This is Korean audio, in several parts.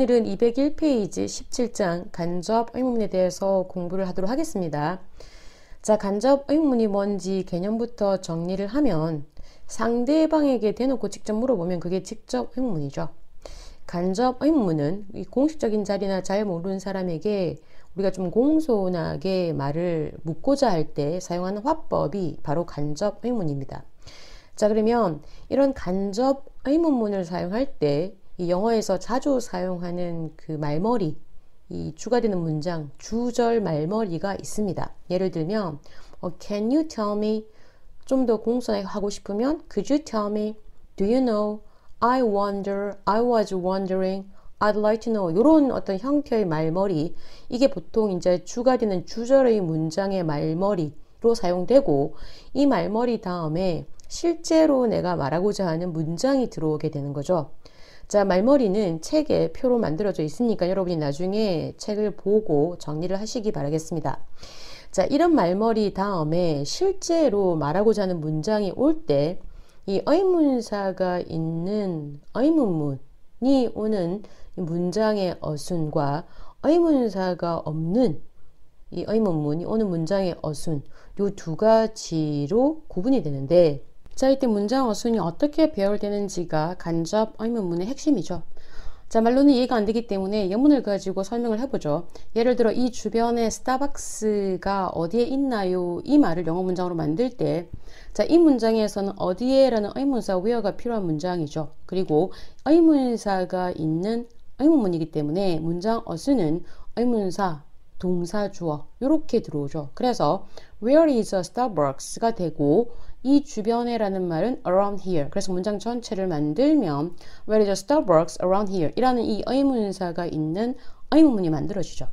오늘은 201페이지 17장 간접 의문문에 대해서 공부를 하도록 하겠습니다. 자, 간접 의문문이 뭔지 개념부터 정리를 하면 상대방에게 대놓고 직접 물어보면 그게 직접 의문문이죠. 간접 의문문은 이 공식적인 자리나 잘 모르는 사람에게 우리가 좀 공손하게 말을 묻고자 할 때 사용하는 화법이 바로 간접 의문문입니다. 자, 그러면 이런 간접 의문문을 사용할 때 이 영어에서 자주 사용하는 그 말머리, 이 주가 되는 문장, 주절 말머리가 있습니다. 예를 들면 Can you tell me? 좀 더 공손하게 하고 싶으면 Could you tell me? Do you know? I wonder, I was wondering, I'd like to know. 이런 어떤 형태의 말머리, 이게 보통 이제 주가 되는 주절의 문장의 말머리로 사용되고, 이 말머리 다음에 실제로 내가 말하고자 하는 문장이 들어오게 되는 거죠. 자, 말머리는 책에 표로 만들어져 있으니까 여러분이 나중에 책을 보고 정리를 하시기 바라겠습니다. 자, 이런 말머리 다음에 실제로 말하고자 하는 문장이 올 때 이 의문사가 있는 의문문이 오는 문장의 어순과 의문사가 없는 이 의문문이 오는 문장의 어순, 요 두 가지로 구분이 되는데, 자, 이때 문장 어순이 어떻게 배열되는지가 간접 의문문의 핵심이죠. 자, 말로는 이해가 안 되기 때문에 예문을 가지고 설명을 해보죠. 예를 들어 이 주변에 스타벅스가 어디에 있나요? 이 말을 영어 문장으로 만들 때, 자, 이 문장에서는 어디에 라는 의문사 where가 필요한 문장이죠. 그리고 의문사가 있는 의문문이기 때문에 문장 어순은 의문사, 동사, 주어 이렇게 들어오죠. 그래서 where is a Starbucks가 되고 이 주변에 라는 말은 around here. 그래서 문장 전체를 만들면 where is a Starbucks around here 이라는 이 의문사가 있는 의문문이 만들어지죠.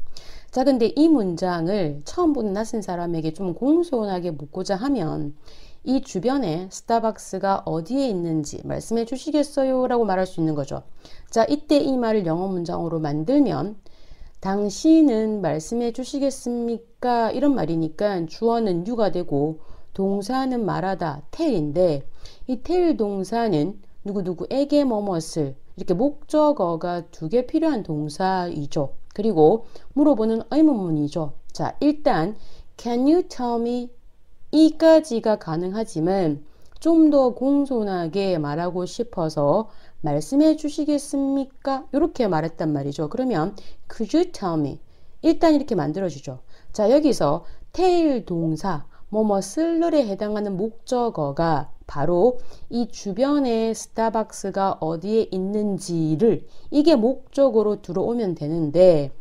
자, 근데 이 문장을 처음 보는 낯선 사람에게 좀 공손하게 묻고자 하면 이 주변에 스타벅스가 어디에 있는지 말씀해 주시겠어요? 라고 말할 수 있는 거죠. 자, 이때 이 말을 영어 문장으로 만들면 당신은 말씀해 주시겠습니까? 이런 말이니까 주어는 you가 되고 동사는 말하다, tell인데 이 tell 동사는 누구누구에게 뭐뭇을 이렇게 목적어가 두 개 필요한 동사이죠. 그리고 물어보는 의문문이죠. 자, 일단 Can you tell me? 이까지가 가능하지만 좀 더 공손하게 말하고 싶어서 말씀해 주시겠습니까? 이렇게 말했단 말이죠. 그러면 Could you tell me? 일단 이렇게 만들어주죠. 자, 여기서 tell 동사 뭐뭐을에 해당하는 목적어가 바로 이 주변에 스타벅스가 어디에 있는지를 이게 목적으로 들어오면 되는데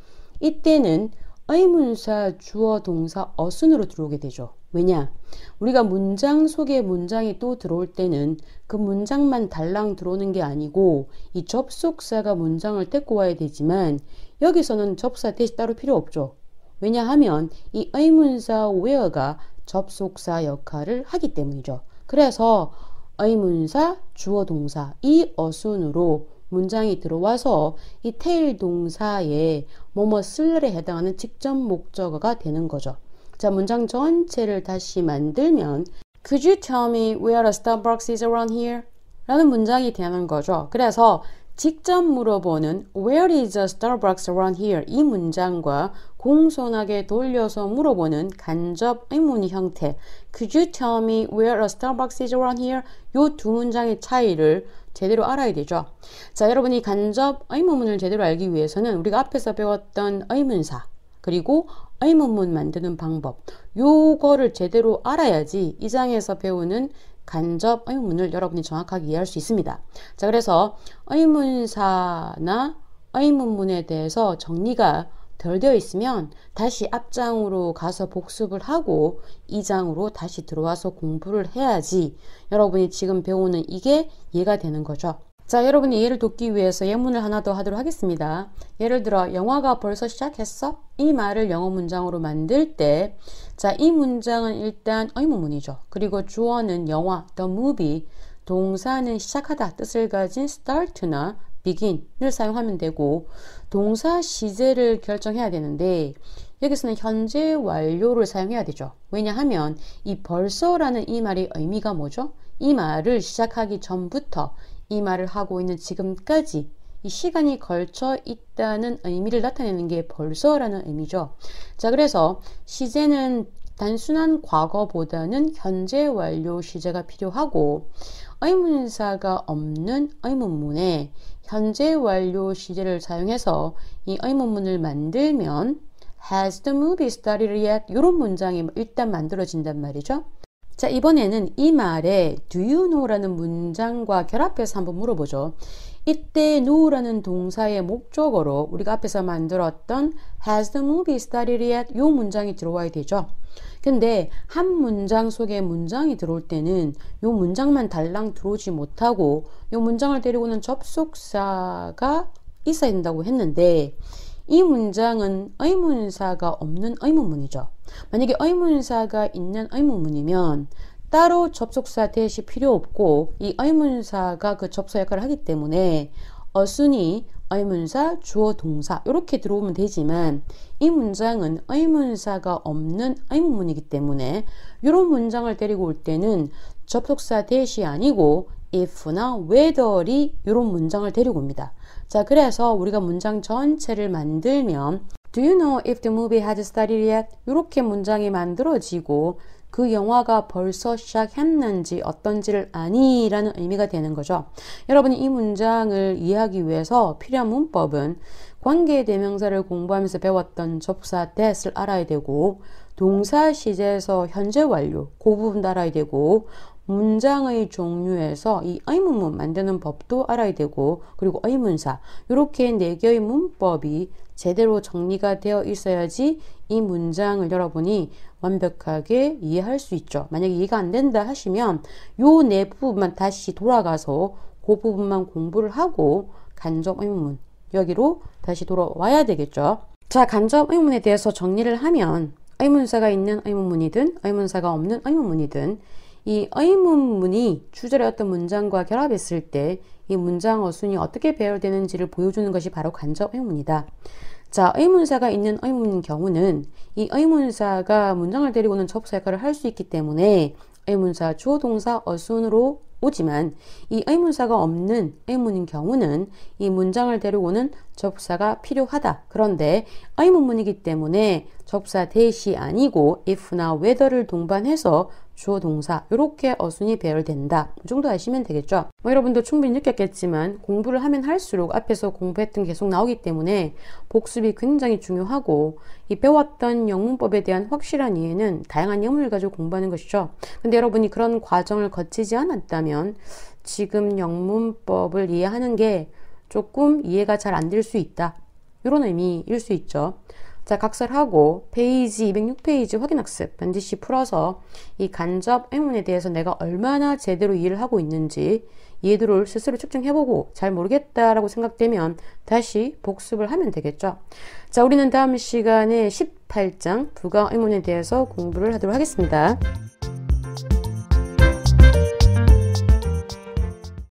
이때는 의문사, 주어, 동사, 어순으로 들어오게 되죠. 왜냐? 우리가 문장 속에 문장이 또 들어올 때는 그 문장만 달랑 들어오는 게 아니고 이 접속사가 문장을 데리고 와야 되지만 여기서는 접사 대시 따로 필요 없죠. 왜냐하면 이 의문사 where가 접속사 역할을 하기 때문이죠. 그래서 의문사, 주어, 동사 이 어순으로 문장이 들어와서 이 tell 동사에 뭐뭐을에 해당하는 직접 목적어가 되는 거죠. 자, 문장 전체를 다시 만들면 Could you tell me where a Starbucks is around here? 라는 문장이 되는 거죠. 그래서 직접 물어보는 Where is a Starbucks around here? 이 문장과 공손하게 돌려서 물어보는 간접 의문의 형태 Could you tell me where a Starbucks is around here? 요 두 문장의 차이를 제대로 알아야 되죠. 자, 여러분이 간접 의문문을 제대로 알기 위해서는 우리가 앞에서 배웠던 의문사 그리고 의문문 만드는 방법 요거를 제대로 알아야지 이 장에서 배우는 간접 의문문을 여러분이 정확하게 이해할 수 있습니다. 자, 그래서 의문사나 의문문에 대해서 정리가 덜 되어 있으면 다시 앞장으로 가서 복습을 하고 이 장으로 다시 들어와서 공부를 해야지 여러분이 지금 배우는 이게 이해가 되는 거죠. 자, 여러분이 이해를 돕기 위해서 예문을 하나 더 하도록 하겠습니다. 예를 들어 영화가 벌써 시작했어? 이 말을 영어 문장으로 만들 때 자, 이 문장은 일단 의문문이죠. 그리고 주어는 영화, the movie, 동사는 시작하다 뜻을 가진 start나 begin을 사용하면 되고 동사 시제를 결정해야 되는데 여기서는 현재 완료를 사용해야 되죠. 왜냐하면 이 벌써라는 이 말의 의미가 뭐죠? 이 말을 시작하기 전부터 이 말을 하고 있는 지금까지 이 시간이 걸쳐 있다는 의미를 나타내는 게 벌써라는 의미죠. 자, 그래서 시제는 단순한 과거보다는 현재 완료 시제가 필요하고 의문사가 없는 의문문에 현재 완료 시제를 사용해서 이 의문문을 만들면 Has the movie started yet? 이런 문장이 일단 만들어진단 말이죠. 자, 이번에는 이 말에 Do you know? 라는 문장과 결합해서 한번 물어보죠. 이때 know라는 동사의 목적어로 우리가 앞에서 만들었던 Has the movie started yet? 이 문장이 들어와야 되죠. 근데 한 문장 속에 문장이 들어올 때는 이 문장만 달랑 들어오지 못하고 이 문장을 데리고는 접속사가 있어야 된다고 했는데 이 문장은 의문사가 없는 의문문이죠. 만약에 의문사가 있는 의문문이면 따로 접속사 대시 필요 없고 이 의문사가 그 접속 역할을 하기 때문에 어순이 의문사, 주어, 동사 이렇게 들어오면 되지만 이 문장은 의문사가 없는 의문문이기 때문에 이런 문장을 데리고 올 때는 접속사 대시 아니고 if나 whether이 이런 문장을 데리고 옵니다. 자, 그래서 우리가 문장 전체를 만들면 Do you know if the movie has started yet? 이렇게 문장이 만들어지고 그 영화가 벌써 시작했는지 어떤지를 아니 라는 의미가 되는 거죠. 여러분이 이 문장을 이해하기 위해서 필요한 문법은 관계대명사를 공부하면서 배웠던 접사 that을 알아야 되고 동사 시제에서 현재 완료 그 부분도 알아야 되고 문장의 종류에서 이 의문문 만드는 법도 알아야 되고 그리고 의문사 이렇게 4개의 문법이 제대로 정리가 되어 있어야지 이 문장을 여러분이 완벽하게 이해할 수 있죠. 만약에 이해가 안 된다 하시면 요 네 부분만 다시 돌아가서 그 부분만 공부를 하고 간접 의문문 여기로 다시 돌아와야 되겠죠. 자, 간접 의문문에 대해서 정리를 하면 의문사가 있는 의문문이든 의문사가 없는 의문문이든 이 의문문이 주절의 어떤 문장과 결합했을 때 이 문장 어순이 어떻게 배열되는지를 보여주는 것이 바로 간접 의문이다. 자, 의문사가 있는 의문인 경우는 이 의문사가 문장을 데리고는 접속 역할을 할 수 있기 때문에 의문사, 주어, 동사, 어순으로 오지만 이 의문사가 없는 의문인 경우는 이 문장을 데리고는 접사가 필요하다. 그런데 의문문이기 때문에 접사 대시 아니고 if나 whether를 동반해서 주어 동사 이렇게 어순이 배열된다. 이 정도 아시면 되겠죠. 여러분도 충분히 느꼈겠지만 공부를 하면 할수록 앞에서 공부했던 게 계속 나오기 때문에 복습이 굉장히 중요하고 이 배웠던 영문법에 대한 확실한 이해는 다양한 예문을 가지고 공부하는 것이죠. 근데 여러분이 그런 과정을 거치지 않았다면 지금 영문법을 이해하는 게 조금 이해가 잘 안 될 수 있다. 이런 의미일 수 있죠. 자, 각설하고 페이지 206페이지 확인학습 반드시 풀어서 이 간접 의문에 대해서 내가 얼마나 제대로 이해를 하고 있는지 이해도를 스스로 측정해보고 잘 모르겠다라고 생각되면 다시 복습을 하면 되겠죠. 자, 우리는 다음 시간에 18장 부가 의문에 대해서 공부를 하도록 하겠습니다.